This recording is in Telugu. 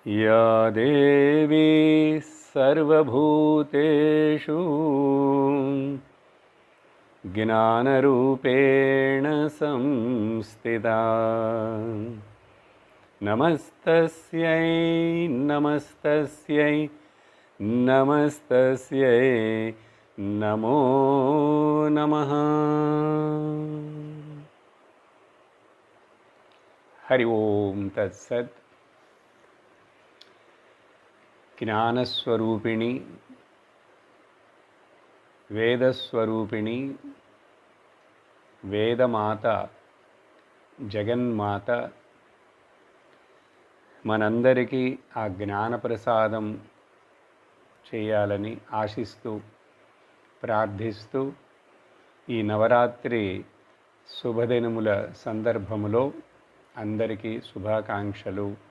या देवी सर्वभूतेषु ज्ञानरूपेण संस्थिता नमस्तस्यै नमस्तस्यै नमस्तस्यै नमो नमः। हरि ओम तत्सत्। ज्ञानस्वरूपिणी वेदस्वरूपिणी వేదమాత జగన్మాత మనందరికీ ఆ జ్ఞానప్రసాదం చేయాలని ఆశిస్తూ ప్రార్థిస్తూ ఈ నవరాత్రి శుభదినముల సందర్భములో అందరికీ శుభాకాంక్షలు